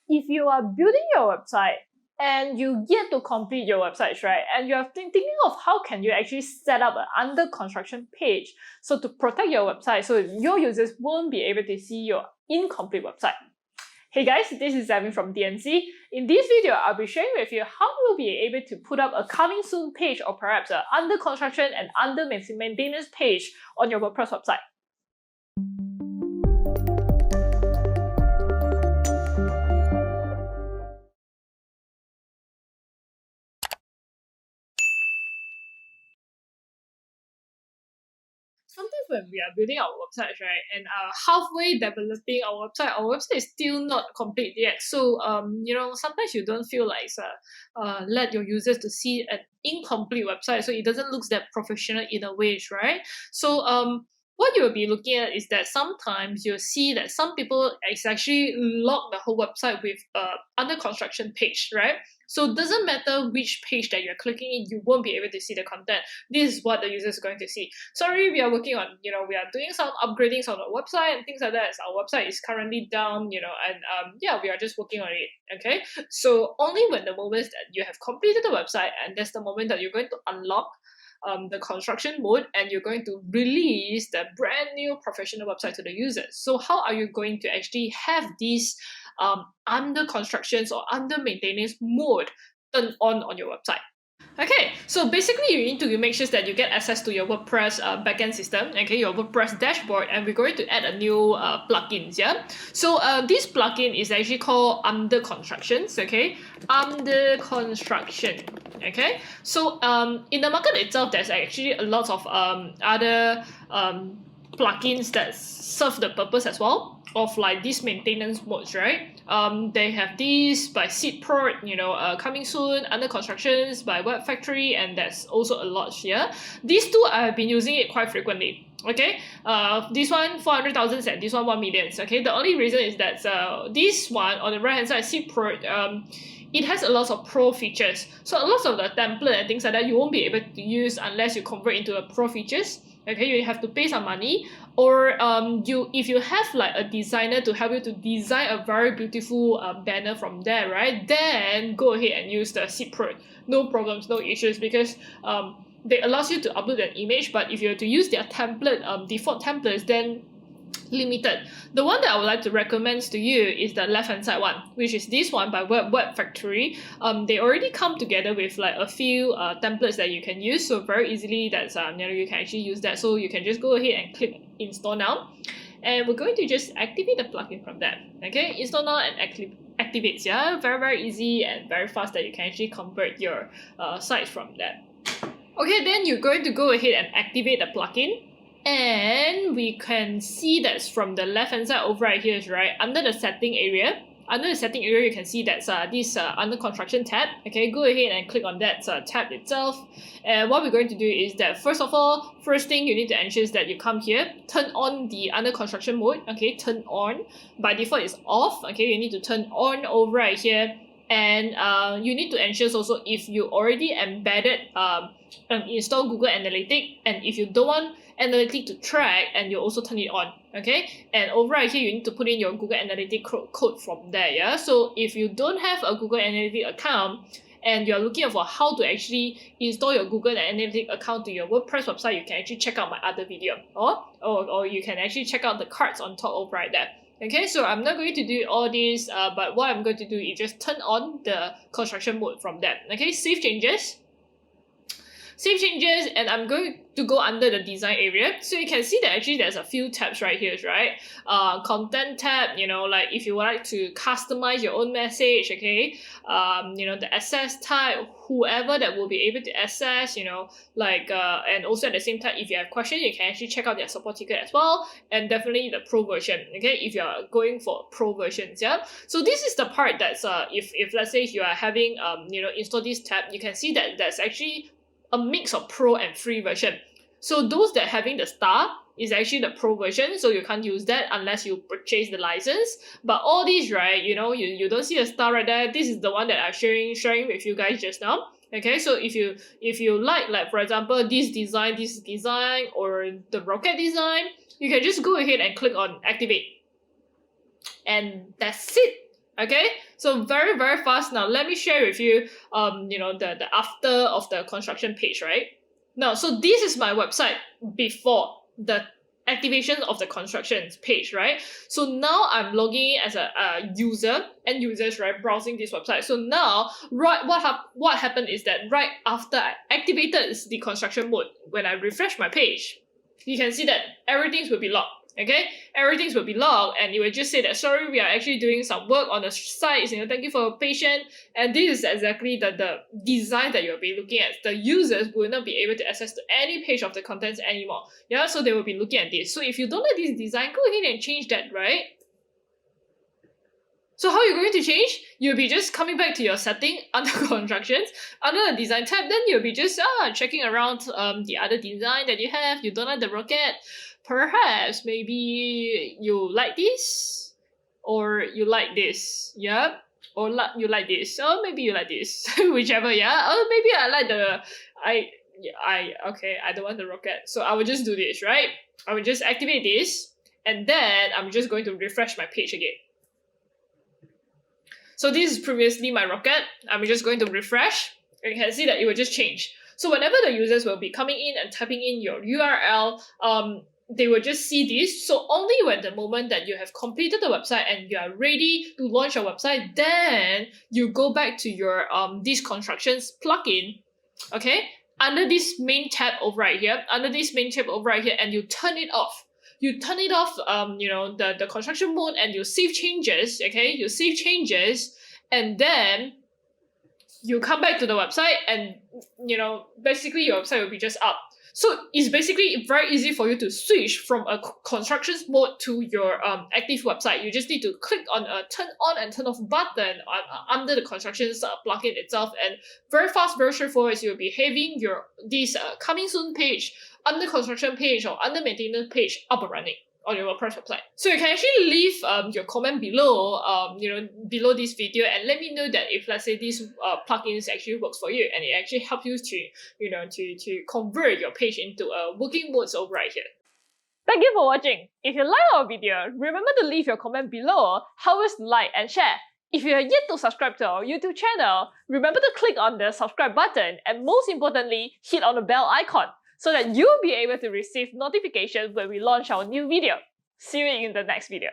if you are building your website and you get to complete your websites, right? And you're thinking of how can you actually set up an under construction page so to protect your website so your users won't be able to see your incomplete website. Hey guys, this is Evan from DMC. In this video, I'll be sharing with you how you'll be able to put up a coming soon page or perhaps an under construction and under maintenance page on your WordPress website. Sometimes when we are building our websites, right, and halfway developing our website is still not complete yet. So, sometimes you don't feel like let your users to see an incomplete website, so it doesn't look that professional in a way, right? So, what you'll be looking at is that sometimes you'll see that some people is actually lock the whole website with under construction page, right? So it doesn't matter which page that you're clicking in, you won't be able to see the content. This is what the user is going to see. Sorry, we are working on, we are doing some upgradings on our website and things like that. So our website is currently down, and we are just working on it, okay? So only when the moment that you have completed the website, and that's the moment that you're going to unlock the construction mode and you're going to release the brand new professional website to the users. So how are you going to actually have these under constructions or under maintenance mode turned on your website? Okay, so basically you need to make sure that you get access to your WordPress backend system, okay, your WordPress dashboard, and we're going to add a new plugins, yeah? So this plugin is actually called Under Constructions, okay? Under Construction, okay? So in the market itself, there's actually a lot of other plugins that serve the purpose as well of like these maintenance modes, right? They have these by Seedport, coming soon, under constructions by Web Factory, and that's also a lot here. These two I have been using it quite frequently. Okay, this one 400,000 and this one 1 million. Okay, the only reason is that this one on the right hand side, Seedport, it has a lot of pro features. So a lot of the template and things like that you won't be able to use unless you convert into a pro features. Okay, you have to pay some money, or if you have like a designer to help you to design a very beautiful banner from there, right? Then go ahead and use the Seedport. No problems, no issues, because they allows you to upload an image, but if you were to use their template, default templates, then limited. The one that I would like to recommend to you is the left hand side one, which is this one by Web Factory. They already come together with like a few templates that you can use, so very easily that's you can actually use that. So you can just go ahead and click install now, and we're going to just activate the plugin from that. Okay, install now and activates. Yeah, very easy and very fast that you can actually convert your sites from that. Okay, then you're going to go ahead and activate the plugin. And we can see that's from the left hand side over right here, right? Under the setting area, you can see that's this under construction tab. Okay, go ahead and click on that tab itself. And what we're going to do is that first thing you need to ensure is that you come here, turn on the under construction mode. Okay, turn on. By default it's off. Okay, you need to turn on over right here. And you need to ensure also if you already embedded install Google Analytics, and if you don't want Analytics to track, and you also turn it on. Okay, and over right here you need to put in your Google Analytics code from there. Yeah, so if you don't have a Google Analytics account and you're looking for how to actually install your Google Analytics account to your WordPress website, you can actually check out my other video, or you can actually check out the cards on top over right there. Okay, so I'm not going to do all this, but what I'm going to do is just turn on the construction mode from that. Okay, save changes, and I'm going to go under the design area. So you can see that actually there's a few tabs right here, right? Content tab, like if you would like to customize your own message, okay? The access type, whoever that will be able to access, and also at the same time, if you have questions, you can actually check out their support ticket as well, and definitely the pro version, okay? If you are going for pro versions, yeah? So this is the part that's, if let's say you are having, install this tab, you can see that there's actually a mix of pro and free version. So those that having the star is actually the pro version, so you can't use that unless you purchase the license. But all these, right, you don't see a star right there. This is the one that I'm sharing with you guys just now. Okay, so if you like for example this design, or the rocket design, you can just go ahead and click on activate, and that's it. Okay, so very, very fast now. Let me share with you, the after of the construction page, right? Now, so this is my website before the activation of the construction page, right? So now I'm logging in as a user and users, right, browsing this website. So now, right, what happened is that right after I activated the construction mode, when I refresh my page, you can see that everything will be logged. Okay, everything will be logged, and it will just say that sorry, we are actually doing some work on the site. Thank you for your patience. And this is exactly the design that you'll be looking at. The users will not be able to access to any page of the contents anymore. Yeah, so they will be looking at this. So if you don't like this design, go ahead and change that, right? So how are you going to change? You'll be just coming back to your setting under constructions, under the design tab, then you'll be just checking around the other design that you have. You don't like the rocket. Perhaps maybe you like this, or you like this, yeah, or you like this, or maybe you like this, whichever, yeah. Or maybe I like okay, I don't want the rocket, so I will just do this, right? I will just activate this, and then I'm just going to refresh my page again. So this is previously my rocket. I'm just going to refresh. You can see that it will just change. So whenever the users will be coming in and typing in your URL, they will just see this. So only when the moment that you have completed the website and you are ready to launch your website, then you go back to your this constructions plugin, okay, under this main tab over right here, and you turn it off. You turn it off, the construction mode, and you save changes, okay? You save changes, and then you come back to the website, and, basically your website will be just up. So it's basically very easy for you to switch from a constructions mode to your active website. You just need to click on a turn on and turn off button under the constructions plugin itself, and very fast, very straightforward. So you'll be having this coming soon page, under construction page, or under maintenance page up and running on your WordPress website. So you can actually leave your comment below, below this video, and let me know that if, let's say, this plugins actually works for you, and it actually helps you to, to convert your page into a working modes over right here. Thank you for watching. If you like our video, remember to leave your comment below, help us like and share. If you are yet to subscribe to our YouTube channel, remember to click on the subscribe button, and most importantly, hit on the bell icon, so that you'll be able to receive notifications when we launch our new video. See you in the next video.